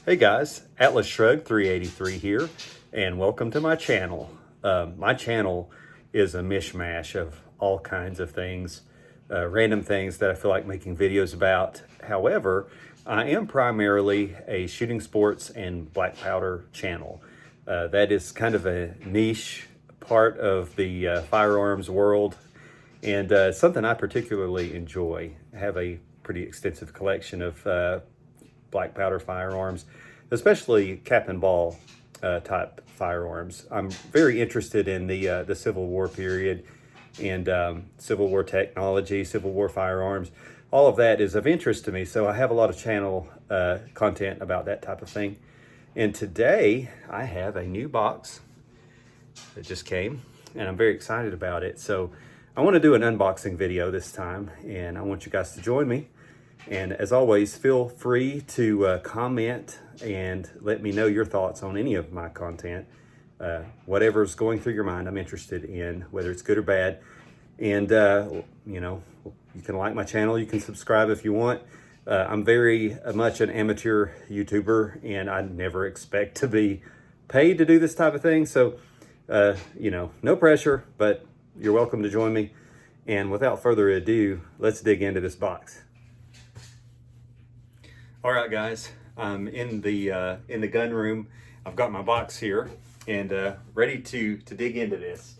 Hey guys, Atlas Shrug 383 here, and welcome to my channel. My channel is a mishmash of all kinds of things, random things that I feel like making videos about. However, I am primarily a shooting sports and black powder channel. That is kind of a niche part of the firearms world, and something I particularly enjoy. I have a pretty extensive collection of black powder firearms, especially cap and ball type firearms. I'm very interested in the Civil War period and Civil War technology, Civil War firearms. All of that is of interest to me, so I have a lot of channel content about that type of thing. And today I have a new box that just came, and I'm very excited about it. So I want to do an unboxing video this time, and I want you guys to join me. And as always, feel free to comment and let me know your thoughts on any of my content. Whatever's going through your mind, I'm interested in, whether it's good or bad. And, you know, you can like my channel, you can subscribe if you want. I'm very much an amateur YouTuber, and I never expect to be paid to do this type of thing. So, you know, no pressure, but you're welcome to join me. And without further ado, let's dig into this box. All right, guys, I'm in the gun room. I've got my box here and ready to dig into this.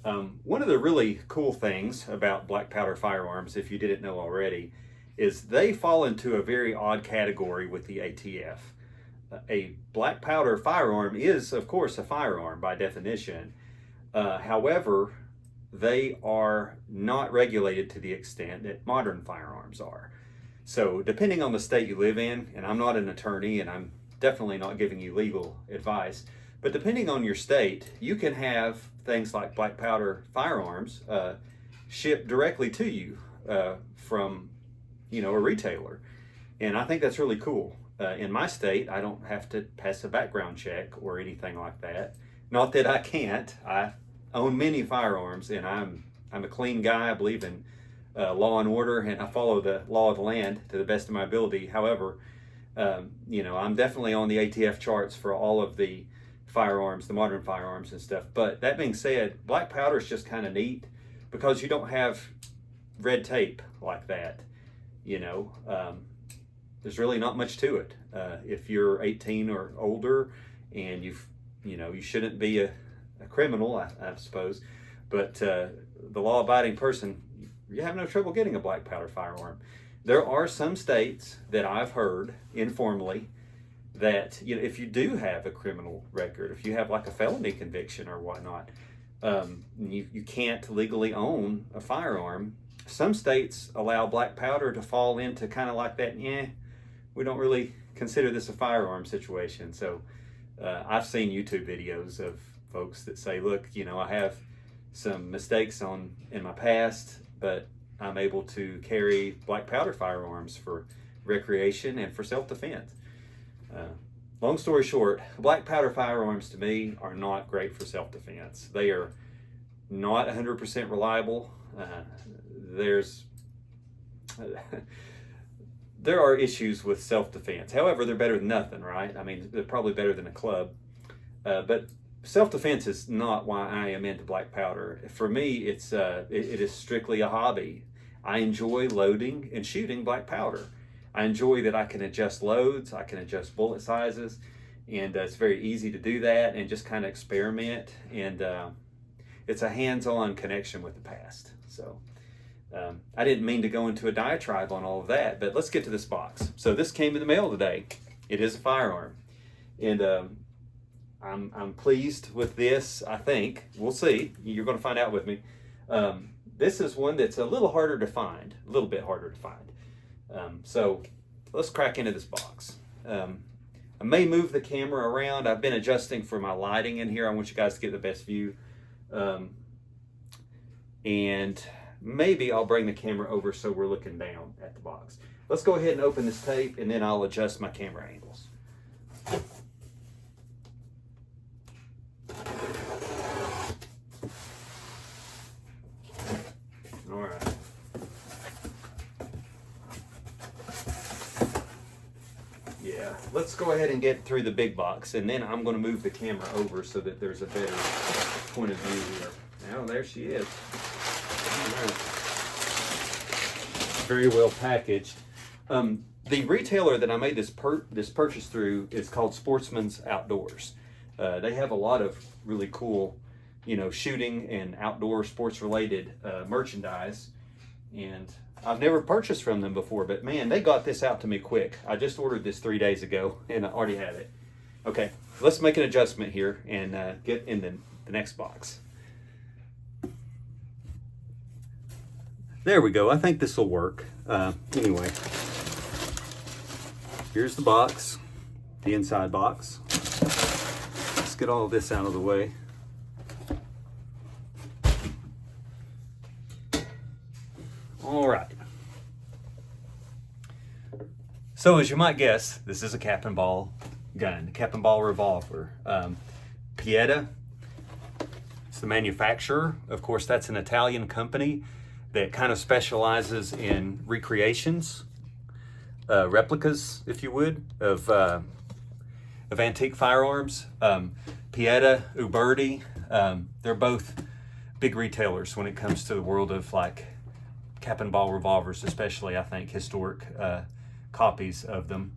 One of the really cool things about black powder firearms, if you didn't know already, is they fall into a very odd category with the ATF. A black powder firearm is, of course, a firearm by definition. However, they are not regulated to the extent that modern firearms are. So depending on the state you live in, and I'm not an attorney and I'm definitely not giving you legal advice, but depending on your state, you can have things like black powder firearms shipped directly to you from, you know, a retailer. And I think that's really cool. In my state, I don't have to pass a background check or anything like that. Not that I can't. I own many firearms, and I'm a clean guy. I believe in law and order, and I follow the law of the land to the best of my ability. However, you know, I'm definitely on the ATF charts for all of the firearms, the modern firearms and stuff. But that being said, black powder is just kind of neat because you don't have red tape like that. You know, there's really not much to it. If you're 18 or older and you know, you shouldn't be a criminal, I suppose, but the law-abiding person, you have no trouble getting a black powder firearm. There are some states that I've heard informally that, you know, if you do have a criminal record, if you have like a felony conviction or whatnot, you can't legally own a firearm. Some states allow black powder to fall into kind of like that, we don't really consider this a firearm situation. So I've seen YouTube videos of folks that say, look, you know, I have some mistakes in my past, but I'm able to carry black powder firearms for recreation and for self-defense. Long story short, black powder firearms to me are not great for self-defense. They are not 100% reliable. There are issues with self-defense. However, they're better than nothing, right? I mean, they're probably better than a club. But self-defense is not why I am into black powder. For me, it is strictly a hobby. I enjoy loading and shooting black powder. I enjoy that I can adjust loads, I can adjust bullet sizes, and it's very easy to do that and just kind of experiment. And it's a hands-on connection with the past. So I didn't mean to go into a diatribe on all of that, but let's get to this box. So this came in the mail today. It is a firearm. And I'm pleased with this, I think. We'll see. You're going to find out with me. This is one that's a little harder to find, a little bit harder to find. So let's crack into this box. I may move the camera around. I've been adjusting for my lighting in here. I want you guys to get the best view. And maybe I'll bring the camera over so we're looking down at the box. Let's go ahead and open this tape, and then I'll adjust my camera angles. All right. Yeah. let's go ahead and get through the big box, and then I'm going to move the camera over so that there's a better point of view here. Now, there she is. All right. Very well packaged. The retailer that I made this purchase through is called Sportsman's Outdoors. They have a lot of really cool, shooting and outdoor sports related merchandise, and I've never purchased from them before, but man, they got this out to me quick. I just ordered this 3 days ago and I already have it. Okay, let's make an adjustment here and get in the next box. There we go. I think this will work. Anyway, here's the box, the inside box. Let's get all of this out of the way. All right. So as you might guess, this is a cap and ball gun, cap and ball revolver. Pietta, it's the manufacturer. Of course, that's an Italian company that kind of specializes in recreations, replicas, if you would, of antique firearms. Pietta, Uberti, they're both big retailers when it comes to the world of like cap and ball revolvers, especially, I think, historic copies of them.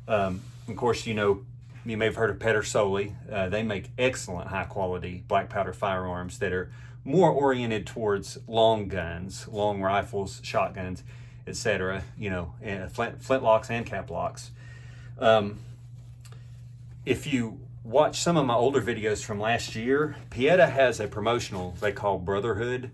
Of course, you may have heard of Pedersoli. They make excellent high quality black powder firearms that are more oriented towards long guns, long rifles, shotguns, etc. And flintlocks and cap locks. If you watch some of my older videos from last year, Pietta has a promotional they call Brotherhood,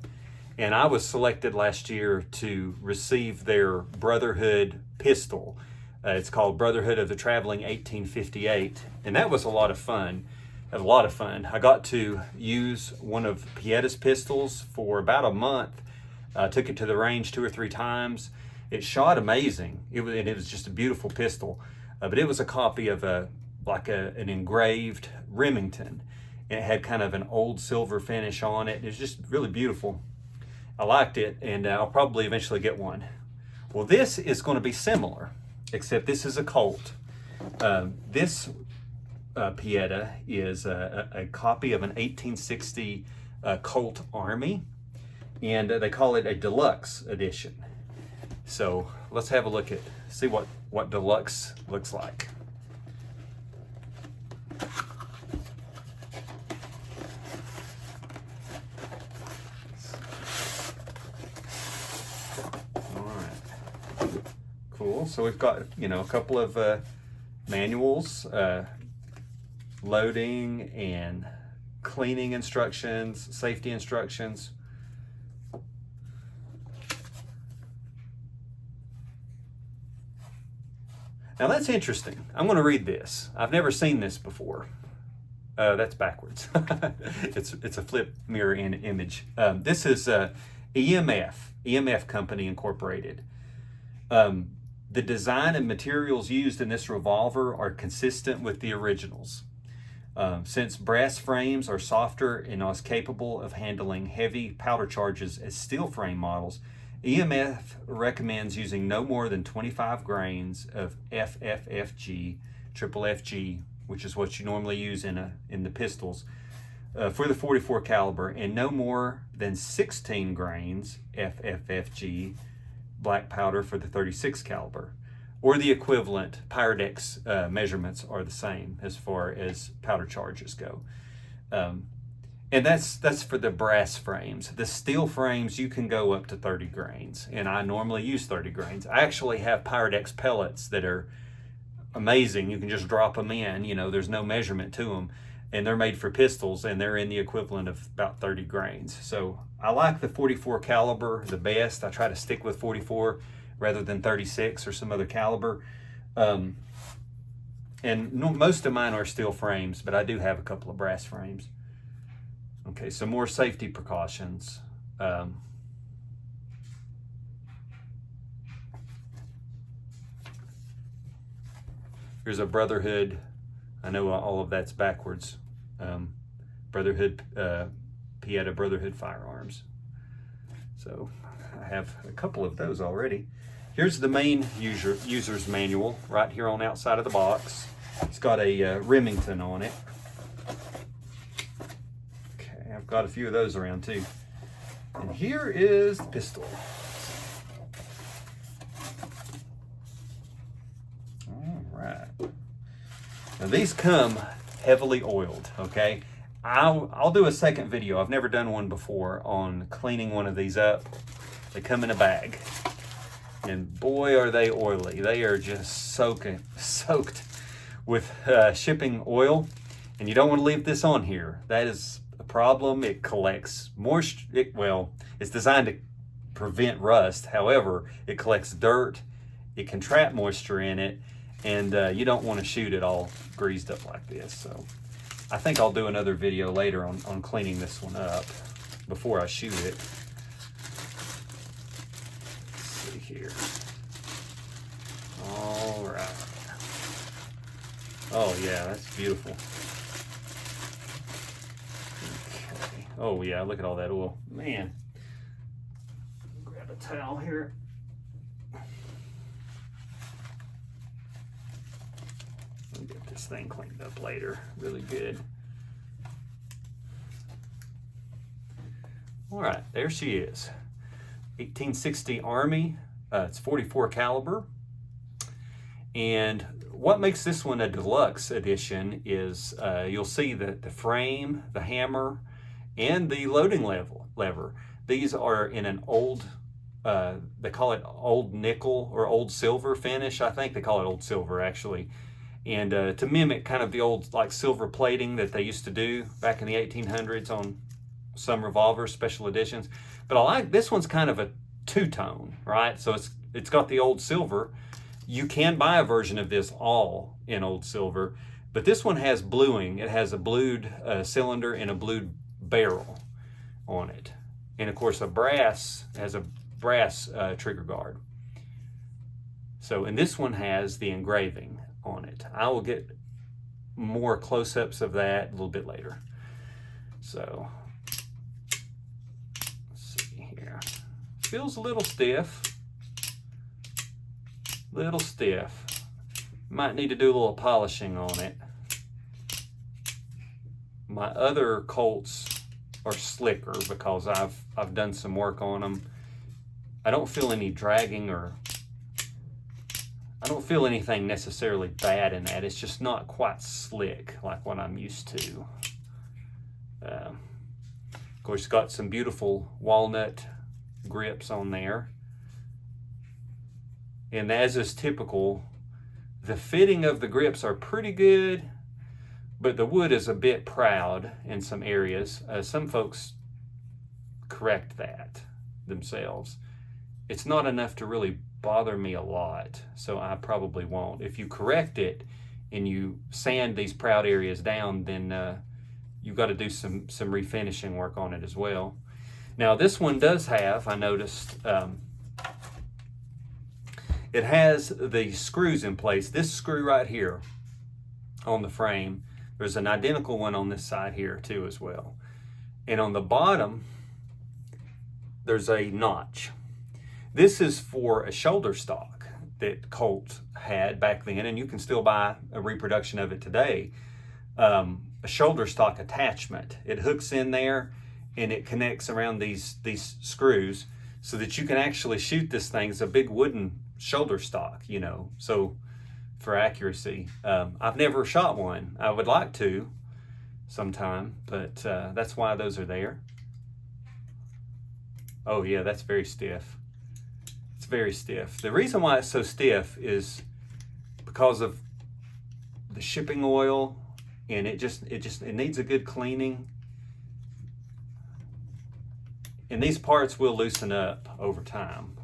and I was selected last year to receive their Brotherhood pistol. It's called Brotherhood of the Traveling 1858, and that was a lot of fun. I got to use one of Pietta's pistols for about a month. Took it to the range 2 or 3 times. It shot amazing. It was just a beautiful pistol, but it was a copy of an engraved Remington, and it had kind of an old silver finish on it. It was just really beautiful. I liked it, and I'll probably eventually get one. Well, this is going to be similar, except this is a Colt. This Pietta is a copy of an 1860 Colt Army, and they call it a deluxe edition. So let's have a look see what deluxe looks like. Cool. So we've got, a couple of manuals, loading and cleaning instructions, safety instructions. Now that's interesting. I'm going to read this. I've never seen this before. That's backwards. It's a flip mirror image. This is EMF Company Incorporated. The design and materials used in this revolver are consistent with the originals. Since brass frames are softer and not as capable of handling heavy powder charges as steel frame models, EMF recommends using no more than 25 grains of FFFG, triple FG, which is what you normally use in the pistols, for the .44 caliber, and no more than 16 grains FFFG black powder for the .36 caliber, or the equivalent. Pyrex measurements are the same as far as powder charges go. And that's for the brass frames. The steel frames, you can go up to 30 grains, and I normally use 30 grains. I actually have Pyrex pellets that are amazing. You can just drop them in, there's no measurement to them, and they're made for pistols, and they're in the equivalent of about 30 grains. So I like the .44 caliber the best. I try to stick with .44 rather than .36 or some other caliber. And most of mine are steel frames, but I do have a couple of brass frames. Okay, some more safety precautions. Here's a Brotherhood. I know all of that's backwards. Brotherhood, Pietta Brotherhood firearms. So I have a couple of those already. Here's the main user's manual right here on the outside of the box. It's got a Remington on it. Okay, I've got a few of those around too. And here is the pistol. All right. Now these come heavily oiled, okay? I'll do a second video. I've never done one before on cleaning one of these up. They come in a bag. And boy, are they oily. They are just soaked with shipping oil. And you don't want to leave this on here. That is a problem. It collects moisture. Well, it's designed to prevent rust. However, it collects dirt. It can trap moisture in it. And you don't want to shoot it all greased up like this. So I think I'll do another video later on cleaning this one up before I shoot it. Here. All right. Oh yeah, that's beautiful. Okay. Oh yeah, look at all that oil. Man. Grab a towel here. I'll get this thing cleaned up later. Really good. All right, there she is. 1860 Army. It's 44 caliber. And what makes this one a deluxe edition is you'll see that the frame, the hammer, and the loading lever. These are in an old, they call it old nickel or old silver finish. I think they call it old silver actually. And to mimic kind of the old like silver plating that they used to do back in the 1800s on some revolvers, special editions. But I like this one's kind of a two-tone, right? So it's got the old silver. You can buy a version of this all in old silver, but this one has bluing. It has a blued cylinder and a blued barrel on it. And of course, has a brass trigger guard. So, and this one has the engraving on it. I will get more close-ups of that a little bit later. So, feels a little stiff. Might need to do a little polishing on it. My other Colts are slicker because I've done some work on them. I don't feel any dragging or I don't feel anything necessarily bad in that. It's just not quite slick like what I'm used to. Of course, it's got some beautiful walnut grips on there, and as is typical, the fitting of the grips are pretty good, but the wood is a bit proud in some areas. Some folks correct that themselves. It's not enough to really bother me a lot, so I probably won't. If you correct it and you sand these proud areas down, then you've got to do some refinishing work on it as well. Now this one does have, I noticed, it has the screws in place. This screw right here on the frame, there's an identical one on this side here too as well. And on the bottom, there's a notch. This is for a shoulder stock that Colt had back then, and you can still buy a reproduction of it today. A shoulder stock attachment. It hooks in there and it connects around these screws so that you can actually shoot this thing. It's a big wooden shoulder stock, you know, so for accuracy. I've never shot one. I would like to sometime, but that's why those are there. Oh yeah, that's very stiff. It's very stiff. The reason why it's so stiff is because of the shipping oil, and it needs a good cleaning. And these parts will loosen up over time.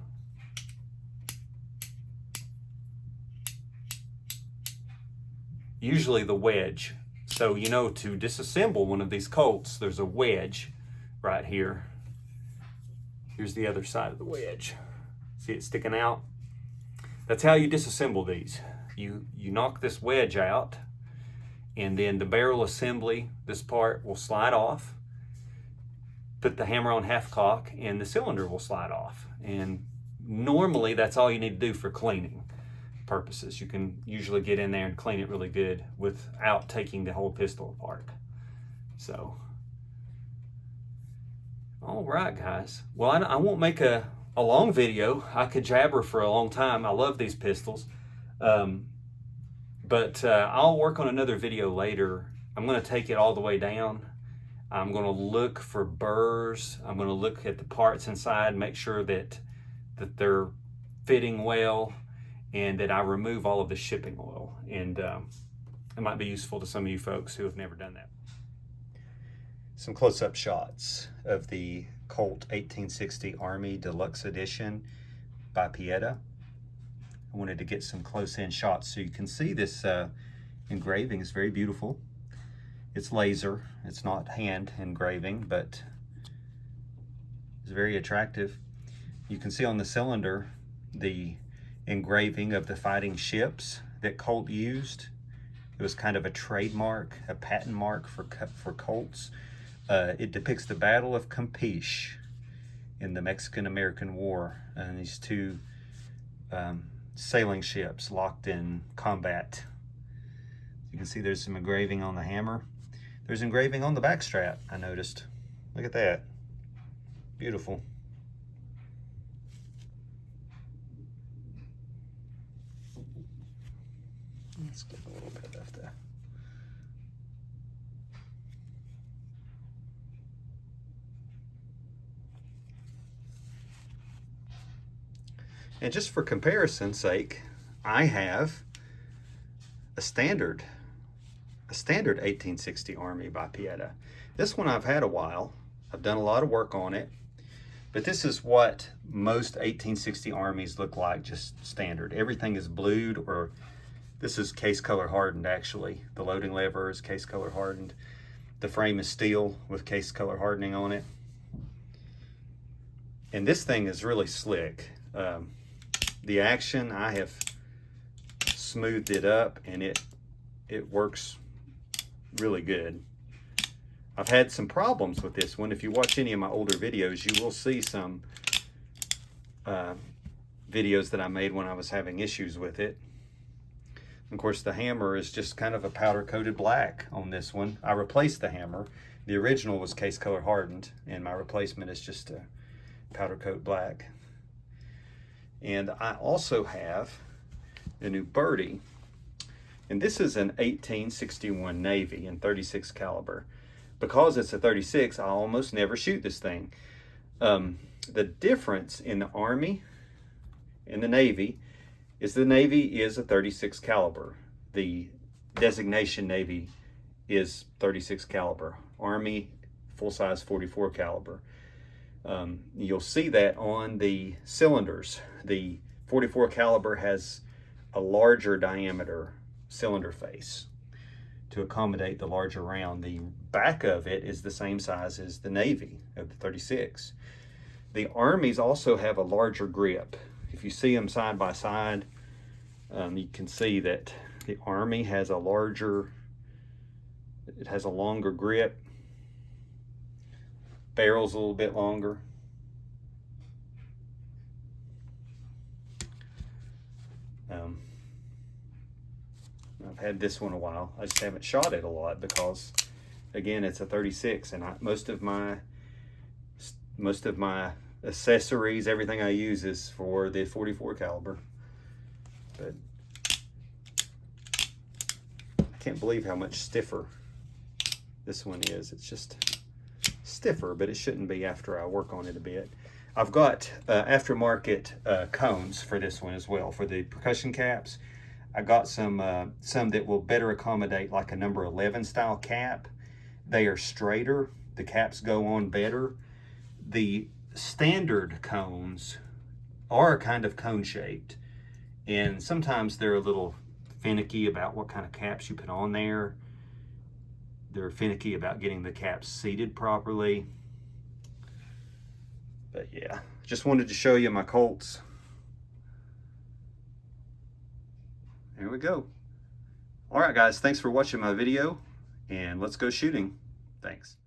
Usually the wedge. So, you know, to disassemble one of these Colts, there's a wedge right here. Here's the other side of the wedge. See it sticking out? That's how you disassemble these. You knock this wedge out, and then the barrel assembly, this part will slide off. Put the hammer on half cock and the cylinder will slide off, and normally that's all you need to do for cleaning purposes. You can usually get in there and clean it really good without taking the whole pistol apart. So, all right, guys. Well, I won't make a long video. I could jabber for a long time. I love these pistols. But I'll work on another video later. I'm going to take it all the way down. I'm going to look for burrs. I'm going to look at the parts inside, make sure that they're fitting well, and that I remove all of the shipping oil. And it might be useful to some of you folks who have never done that. Some close-up shots of the Colt 1860 Army Deluxe Edition by Pietta. I wanted to get some close-in shots so you can see this engraving is very beautiful. It's laser, it's not hand engraving, but it's very attractive. You can see on the cylinder the engraving of the fighting ships that Colt used. It was kind of a trademark, a patent mark for Colts. It depicts the Battle of Campeche in the Mexican-American War, and these two sailing ships locked in combat. You can see there's some engraving on the hammer. There's engraving on the back strap, I noticed. Look at that. Beautiful. Let's get a little bit of that. And just for comparison's sake, I have a standard 1860 Army by Pietta. This one I've had a while. I've done a lot of work on it, but this is what most 1860 Armies look like, just standard. Everything is blued, or this is case color hardened actually. The loading lever is case color hardened. The frame is steel with case color hardening on it. And this thing is really slick. The action, I have smoothed it up and it works really good. I've had some problems with this one. If you watch any of my older videos, you will see some videos that I made when I was having issues with it. Of course, the hammer is just kind of a powder coated black on this one. I replaced the hammer. The original was case color hardened, and my replacement is just a powder coat black. And I also have a new birdie, and this is an 1861 Navy in 36 caliber. Because it's a 36, I almost never shoot this thing. The difference in the Army and the Navy is the Navy is a 36 caliber. The designation Navy is 36 caliber. Army, full-size 44 caliber. You'll see that on the cylinders. The 44 caliber has a larger diameter cylinder face to accommodate the larger round. The back of it is the same size as the Navy of the 36. The Armies also have a larger grip. If you see them side by side, you can see that the Army has a longer grip. Barrel's a little bit longer. I've had this one a while. I just haven't shot it a lot because, again, it's a 36, and most of my accessories, everything I use is for the 44 caliber. But I can't believe how much stiffer this one is. It's just stiffer, but it shouldn't be after I work on it a bit. I've got aftermarket cones for this one as well, for the percussion caps. I got some that will better accommodate like a number 11 style cap. They are straighter, the caps go on better. The standard cones are kind of cone shaped, and sometimes they're a little finicky about what kind of caps you put on there. They're finicky about getting the caps seated properly. But yeah, just wanted to show you my Colts. There we go. All right, guys, thanks for watching my video, and let's go shooting. Thanks.